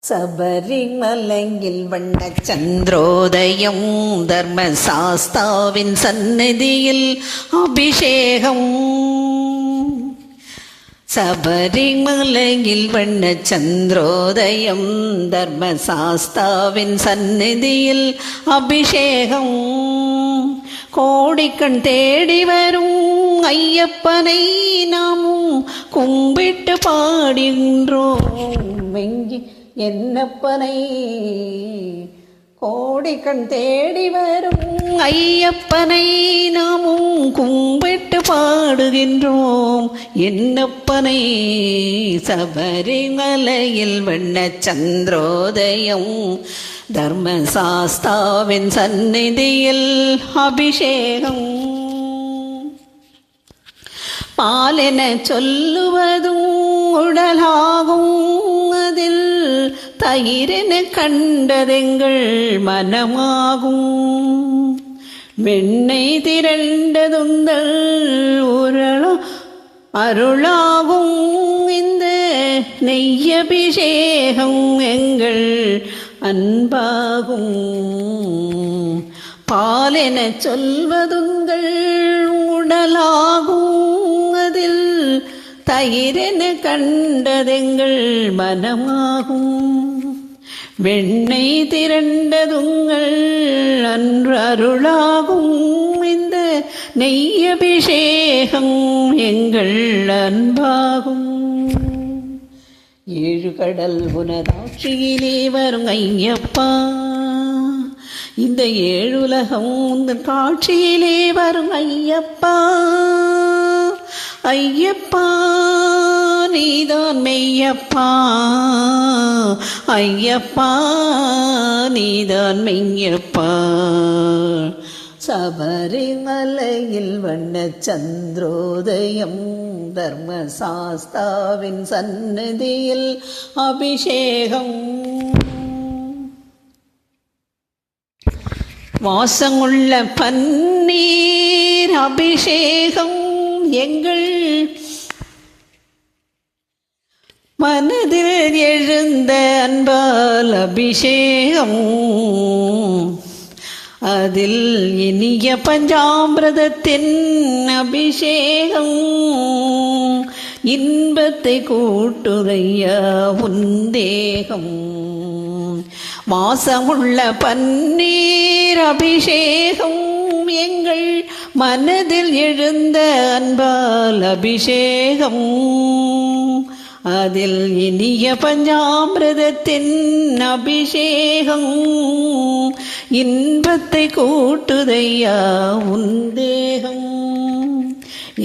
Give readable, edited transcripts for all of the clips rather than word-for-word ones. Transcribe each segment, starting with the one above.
சபரிமலையில் வண்ண சந்திரோதயம் தர்மசாஸ்தாவின் சந்நிதியில் அபிஷேகம். சபரிமலையில் வண்ண சந்திரோதயம் தர்மசாஸ்தாவின் சந்நிதியில் அபிஷேகம். கோடிக்கண் தேடி வரும் ஐயப்பனை நாமும் கும்பிட்டு பாடுகின்றோம். வெங்கி என்னப்பனை கோடிக்கண் தேடி வரும் ஐயப்பனை நாமும் கும்பிட்டு பாடுகின்றோம். என்னப்பனை சபரிமலையில் வண்ண சந்திரோதயம் தர்மசாஸ்தாவின் சந்நிதியில் அபிஷேகம். பாலென சொல்லுவதும் உடலாகும், அதில் தயிரென கண்டதெங்கள் மனமாகும். வெண்ணை திரண்டதுந்தல் அருளாகும், இந்த நெய்யபிஷேகம் எங்கள் அன்பாகும். பாலென சொல்வதுங்கள் உடலாகும், அதில் தயிரென கண்டதெங்கள் மனமாகும். வெண்ணை திரண்டதுங்கள் அன்று அருளாகும், இந்த நெய்யபிஷேகம் எங்கள் அன்பாகும். ஏழு கடல் உனதாட்சியிலே வரும் ஐயப்பா, இந்த ஏழுலகம் உந்தன் காட்சியிலே வரும் ஐயப்பா. ஐயப்பா நீதான் மெய்யப்பா, ஐயப்பா நீதான் மெய்யப்பா. சபரிமலையில் வண்ண சந்திரோதயம் தர்மசாஸ்தாவின் சந்நிதியில் அபிஷேகம். வாசமுள்ள பன்னீர் அபிஷேகம் எங்கள் மனதில் எழுந்த அன்பால் அபிஷேகம். அதில் இனிய பஞ்சாமிரதத்தின் அபிஷேகம். இன்பத்தை கூட்டுதையா உந்தேகம். வாசமுள்ள பன்னீர் அபிஷேகம் எங்கள் மனதில் எழுந்த அன்பால் அபிஷேகம். அதில் இனிய பஞ்சாமிரதத்தின் அபிஷேகம். இன்பத்தை கூட்டுதையா உந்தேகம்.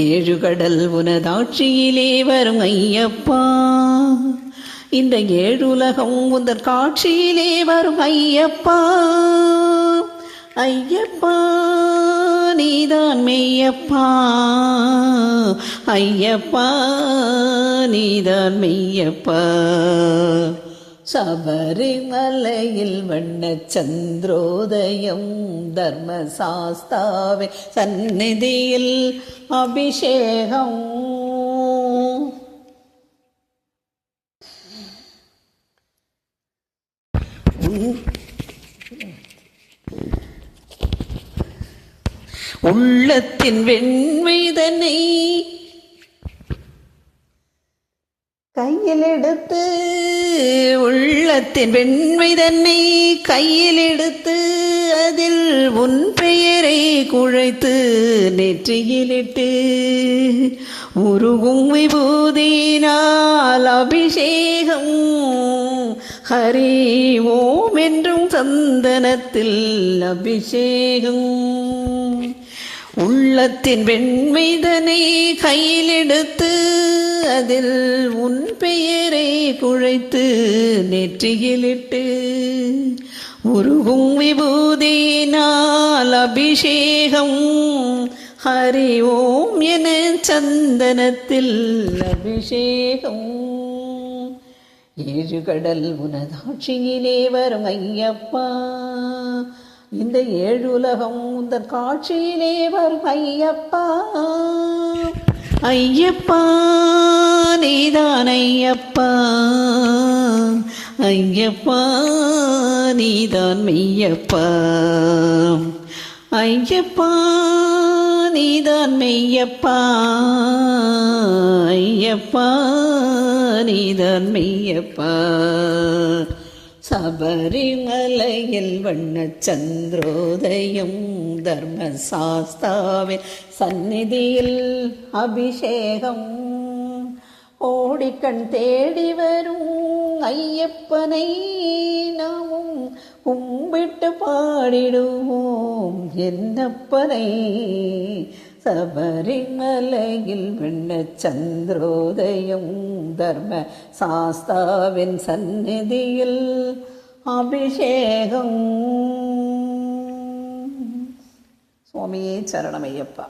ஏழு கடல் உனதாட்சியிலே வரும் ஐயப்பா, இந்த ஏழுலகம் உந்தன் காட்சியிலே வரும் ஐயப்பா. ஐயப்பா நீதான் மெய்யப்பா, ஐயப்பா நீதான் மெய்யப்பா. சபரிமலையில் வண்ண சந்திரோதயம் தர்மசாஸ்தாவே சந்நிதியில் அபிஷேகம். உள்ளத்தின் வெண்மைதனை கையில் எடுத்து, உள்ளத்தின் வெண்மைதனை கையில் எடுத்து, அதில் உன் பெயரை குழைத்து நெற்றியிலிட்டு, உருகும் விபூதியினால் அபிஷேகம். ஹரி ஓம் என்றும் சந்தனத்தில் அபிஷேகம். உள்ளத்தின் வெண்மைதனை கையில் எடுத்து, அதில் உன் பெயரை குழைத்து நெற்றியிலிட்டு, உருகும் விபூதியினால் அபிஷேகம். ஹரி ஓம் என சந்தனத்தில் அபிஷேகம். ஏழு கடல் உனதாட்சியிலே வரும் ஐயப்பா, இந்த ஏழுலகம் உந்தன் காட்சியிலே வரும் ஐயப்பா. ஐயப்பா நீதான் ஐயப்பா. ஐயப்பா நீதான் மெய்யப்பா ஐயப்பா நீதான் மெய்யப்பா ஐயப்பா நீதான் மெய்யப்பா சபரிமலையில் வண்ணச் சந்திரோதயம் தர்மசாஸ்தாவின் சந்நிதியில் அபிஷேகம் ஓடிக்கண் தேடி வரும் ஐயப்பனை நாமும் கும்பிட்டு பாடிடுவோம் என்னப்பனை சபரிமலையில் வண்ணச் சந்திரோதயம் தர்ம சாஸ்தாவின் சந்நிதியில் அபிஷேகம் சுவாமியே சரணமையப்பா.